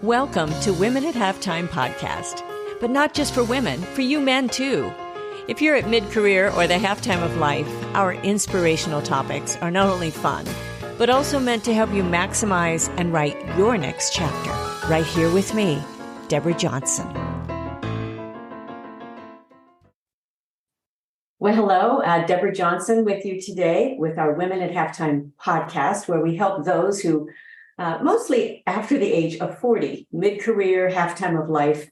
Welcome to Women at Halftime podcast, but not just for women, for you men too. If you're at mid-career or the halftime of life, our inspirational topics are not only fun, but also meant to help you maximize and write your next chapter. Right here with me, Deborah Johnson. Well, hello, Deborah Johnson with you today with our Women at Halftime podcast, where we help those who mostly after the age of 40, mid-career, halftime of life,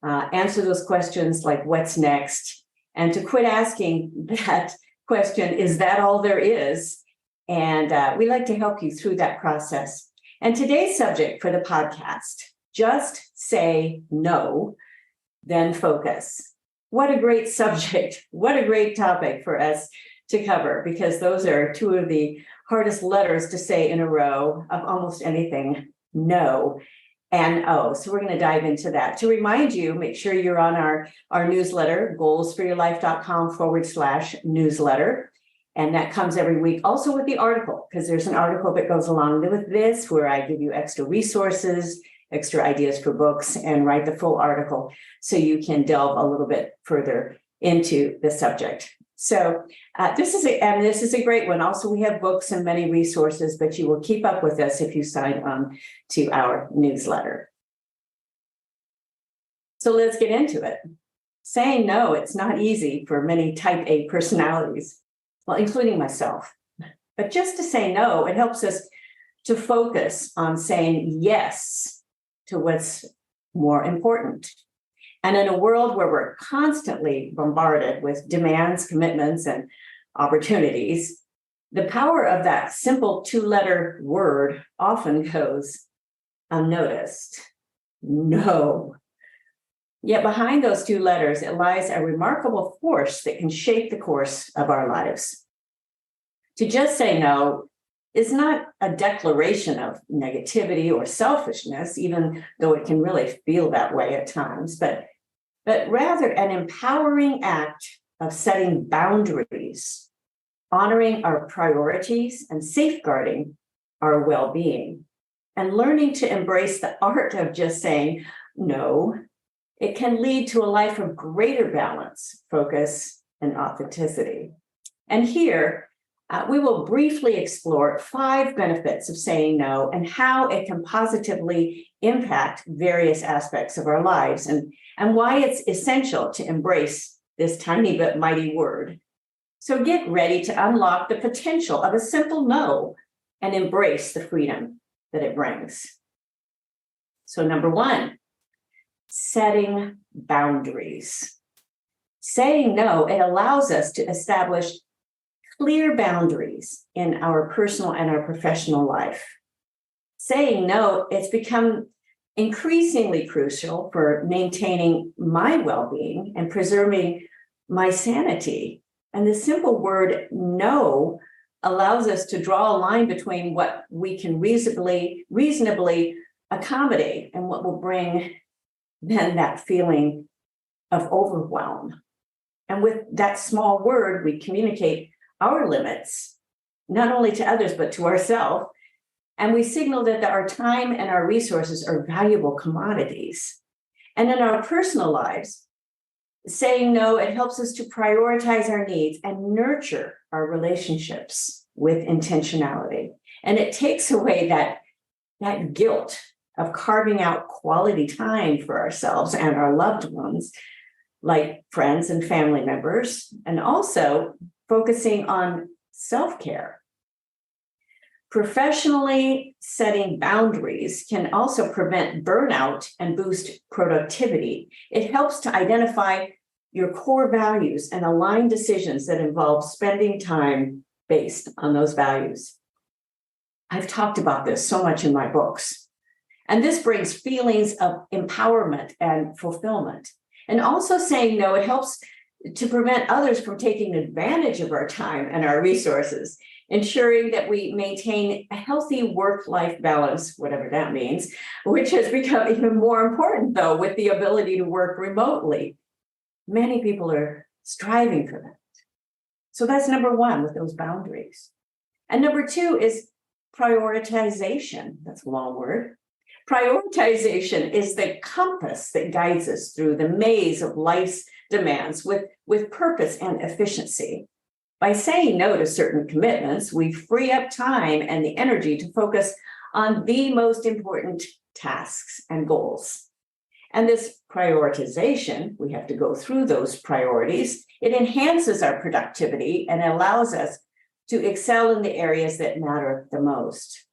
answer those questions like what's next, and to quit asking that question, is that all there is? And we like to help you through that process. And today's subject for the podcast, just say no, then focus. What a great subject. What a great topic for us to cover, because those are two of the hardest letters to say in a row of almost anything, no and oh. So we're going to dive into that. To remind you, make sure you're on our newsletter, goalsforyourlife.com/newsletter. And that comes every week. Also with the article, because there's an article that goes along with this where I give you extra resources, extra ideas for books, and write the full article so you can delve a little bit further into the subject. So this is a great one. Also, we have books and many resources, but you will keep up with us if you sign on to our newsletter. So let's get into it. Saying no, it's not easy for many type A personalities, well, including myself. But just to say no, it helps us to focus on saying yes to what's more important. And in a world where we're constantly bombarded with demands, commitments, and opportunities, the power of that simple two-letter word often goes unnoticed. No. Yet behind those two letters, it lies a remarkable force that can shape the course of our lives. To just say no is not a declaration of negativity or selfishness, even though it can really feel that way at times, but rather an empowering act of setting boundaries, honoring our priorities, and safeguarding our well-being, and learning to embrace the art of just saying no. It can lead to a life of greater balance, focus, and authenticity. And here, we will briefly explore 5 benefits of saying no and how it can positively impact various aspects of our lives, and why it's essential to embrace this tiny but mighty word. So get ready to unlock the potential of a simple no and embrace the freedom that it brings. So number 1, setting boundaries. Saying no, it allows us to establish clear boundaries in our personal and our professional life. Saying no, it's become increasingly crucial for maintaining my well-being and preserving my sanity. And the simple word no allows us to draw a line between what we can reasonably accommodate and what will bring then that feeling of overwhelm. And with that small word, we communicate our limits, not only to others, but to ourselves. And we signal that our time and our resources are valuable commodities. And in our personal lives, saying no, it helps us to prioritize our needs and nurture our relationships with intentionality. And it takes away that guilt of carving out quality time for ourselves and our loved ones, like friends and family members, and also focusing on self-care. Professionally, setting boundaries can also prevent burnout and boost productivity. It helps to identify your core values and align decisions that involve spending time based on those values. I've talked about this so much in my books. And this brings feelings of empowerment and fulfillment. And also saying no, it helps to prevent others from taking advantage of our time and our resources, ensuring that we maintain a healthy work-life balance, whatever that means, which has become even more important, though, with the ability to work remotely. Many people are striving for that. So that's number 1 with those boundaries. And number 2 is prioritization. That's a long word. Prioritization is the compass that guides us through the maze of life's demands with purpose and efficiency. By saying no to certain commitments, we free up time and the energy to focus on the most important tasks and goals. And this prioritization, we have to go through those priorities. It enhances our productivity and allows us to excel in the areas that matter the most.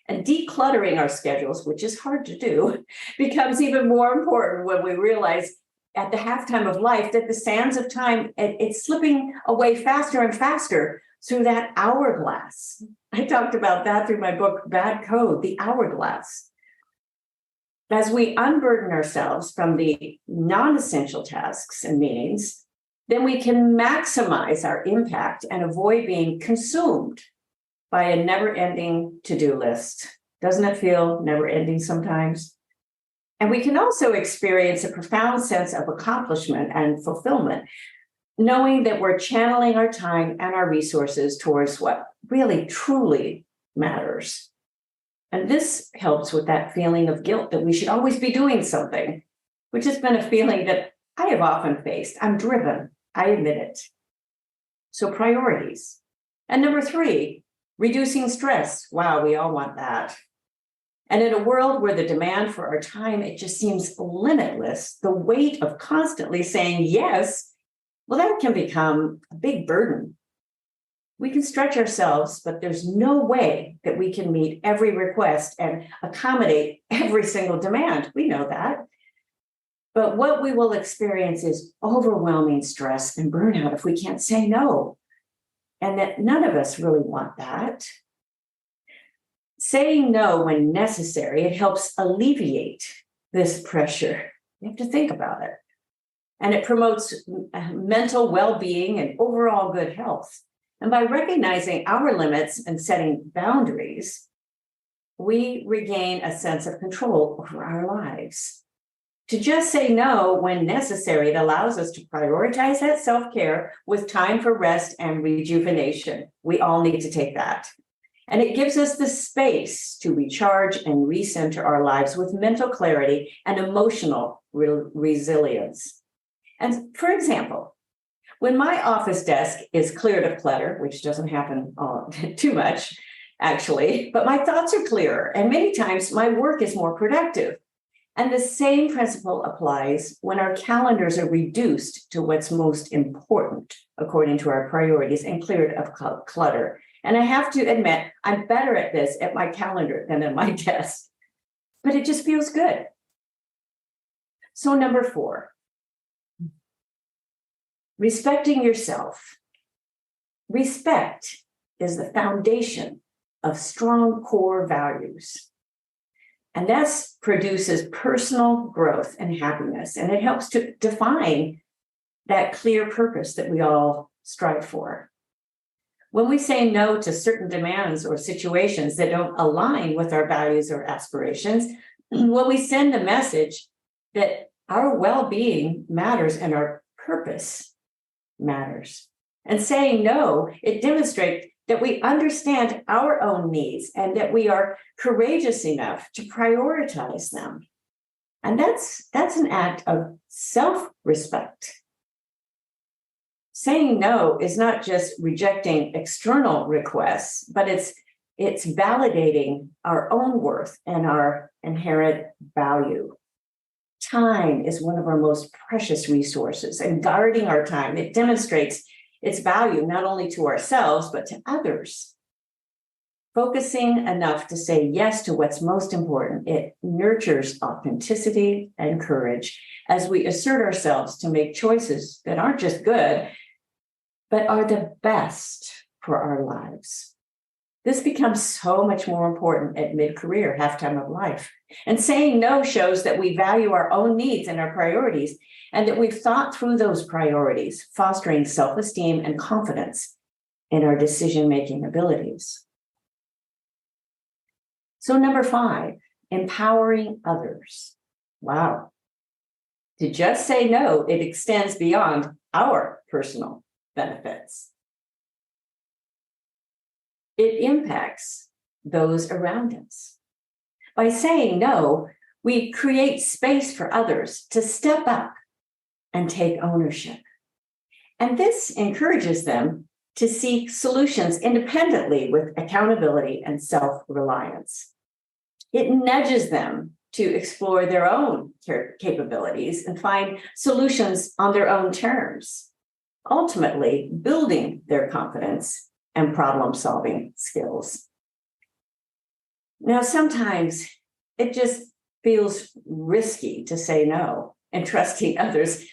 And decluttering our schedules, which is hard to do, becomes even more important when we realize at the halftime of life that the sands of time, it's slipping away faster and faster through that hourglass. I talked about that through my book, Bad Code, the hourglass. As we unburden ourselves from the non-essential tasks and meetings, then we can maximize our impact and avoid being consumed by a never-ending to-do list. Doesn't it feel never-ending sometimes? And we can also experience a profound sense of accomplishment and fulfillment, knowing that we're channeling our time and our resources towards what really, truly matters. And this helps with that feeling of guilt that we should always be doing something, which has been a feeling that I have often faced. I'm driven, I admit it. So priorities. And number 3, reducing stress. Wow, we all want that. And in a world where the demand for our time, it just seems limitless, the weight of constantly saying yes, well, that can become a big burden. We can stretch ourselves, but there's no way that we can meet every request and accommodate every single demand. We know that. But what we will experience is overwhelming stress and burnout if we can't say no. And that none of us really want that. Saying no when necessary, it helps alleviate this pressure. You have to think about it. And it promotes mental well-being and overall good health. And by recognizing our limits and setting boundaries, we regain a sense of control over our lives. To just say no when necessary, it allows us to prioritize that self-care with time for rest and rejuvenation. We all need to take that. And it gives us the space to recharge and recenter our lives with mental clarity and emotional resilience. And for example, when my office desk is cleared of clutter, which doesn't happen too much, actually, but my thoughts are clearer, and many times my work is more productive. And the same principle applies when our calendars are reduced to what's most important, according to our priorities, and cleared of clutter. And I have to admit, I'm better at this at my calendar than at my desk, but it just feels good. So number 4, respecting yourself. Respect is the foundation of strong core values. And that produces personal growth and happiness. And it helps to define that clear purpose that we all strive for. When we say no to certain demands or situations that don't align with our values or aspirations, well, we send a message that our well-being matters and our purpose matters. And saying no, it demonstrates that we understand our own needs and that we are courageous enough to prioritize them. And that's an act of self-respect. Saying no is not just rejecting external requests, but it's validating our own worth and our inherent value. Time is one of our most precious resources, and guarding our time, it demonstrates its value not only to ourselves, but to others. Focusing enough to say yes to what's most important, it nurtures authenticity and courage as we assert ourselves to make choices that aren't just good, but are the best for our lives. This becomes so much more important at mid-career, halftime of life. And saying no shows that we value our own needs and our priorities, and that we've thought through those priorities, fostering self-esteem and confidence in our decision-making abilities. So number 5, empowering others. Wow. To just say no, it extends beyond our personal benefits. It impacts those around us. By saying no, we create space for others to step up and take ownership. And this encourages them to seek solutions independently with accountability and self-reliance. It nudges them to explore their own capabilities and find solutions on their own terms, ultimately building their confidence and problem-solving skills. Now, sometimes it just feels risky to say no and trusting others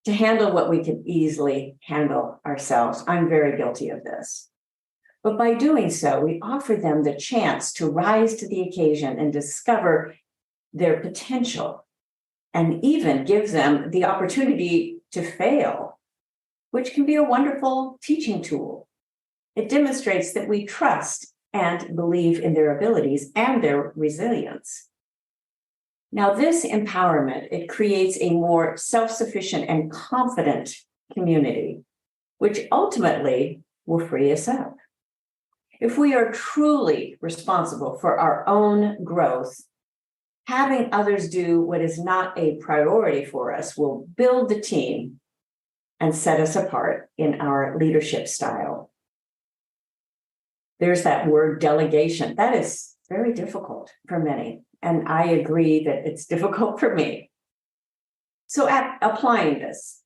to handle what we can easily handle ourselves. I'm very guilty of this. But by doing so, we offer them the chance to rise to the occasion and discover their potential, and even give them the opportunity to fail, which can be a wonderful teaching tool. It demonstrates that we trust and believe in their abilities and their resilience. Now, this empowerment, it creates a more self-sufficient and confident community, which ultimately will free us up. If we are truly responsible for our own growth, having others do what is not a priority for us will build the team and set us apart in our leadership style. There's that word delegation. That is very difficult for many. And I agree that it's difficult for me. So applying this,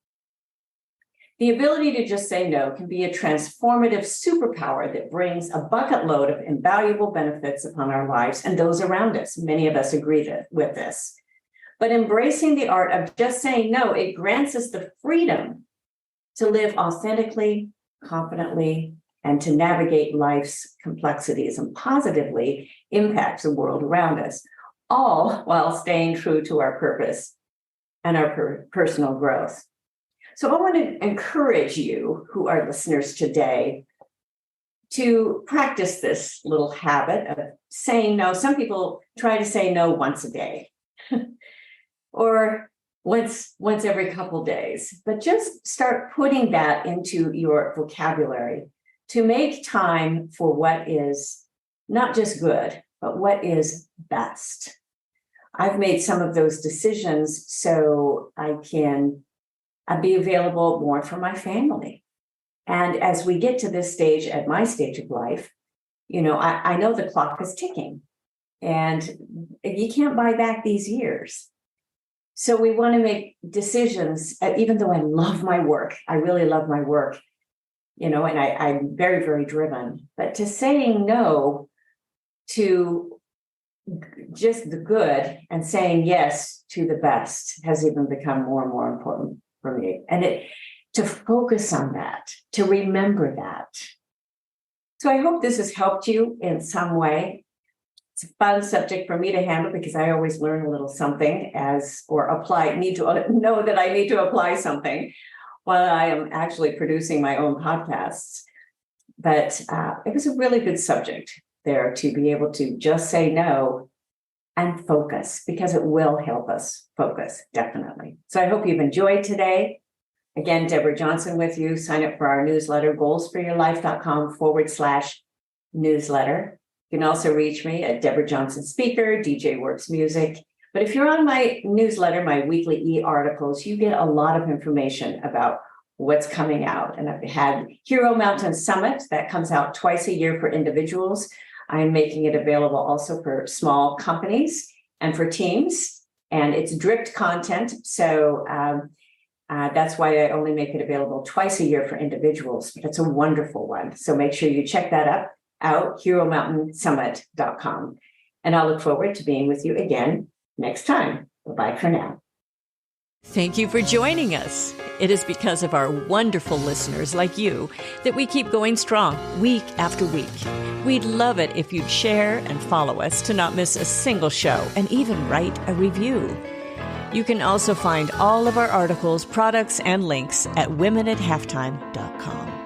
the ability to just say no can be a transformative superpower that brings a bucket load of invaluable benefits upon our lives and those around us. Many of us agree with this. But embracing the art of just saying no, it grants us the freedom to live authentically, confidently, and to navigate life's complexities and positively impact the world around us, all while staying true to our purpose and our personal growth. So I want to encourage you who are listeners today to practice this little habit of saying no. Some people try to say no once a day or once every couple days, but just start putting that into your vocabulary to make time for what is not just good, but what is best. I've made some of those decisions so I can be available more for my family. And as we get to this stage, at my stage of life, I know the clock is ticking and you can't buy back these years. So we want to make decisions, even though I love my work, I really love my work, and I'm very, very driven, but to saying no to just the good and saying yes to the best has even become more and more important for me. And to focus on that, to remember that. So I hope this has helped you in some way. It's a fun subject for me to handle because I always learn a little something need to know that I need to apply something while I am actually producing my own podcasts. But it was a really good subject there to be able to just say no and focus, because it will help us focus, definitely. So I hope you've enjoyed today. Again, Deborah Johnson with you. Sign up for our newsletter, goalsforyourlife.com/newsletter. You can also reach me at Deborah Johnson Speaker, DJ Works Music. But if you're on my newsletter, my weekly e-articles, you get a lot of information about what's coming out. And I've had Hero Mountain Summit that comes out twice a year for individuals. I'm making it available also for small companies and for teams, and it's dripped content. So that's why I only make it available twice a year for individuals, but it's a wonderful one. So make sure you check that out, heromountainsummit.com. And I'll look forward to being with you again next time. Bye-bye for now. Thank you for joining us. It is because of our wonderful listeners like you that we keep going strong week after week. We'd love it if you'd share and follow us to not miss a single show and even write a review. You can also find all of our articles, products, and links at womenathalftime.com.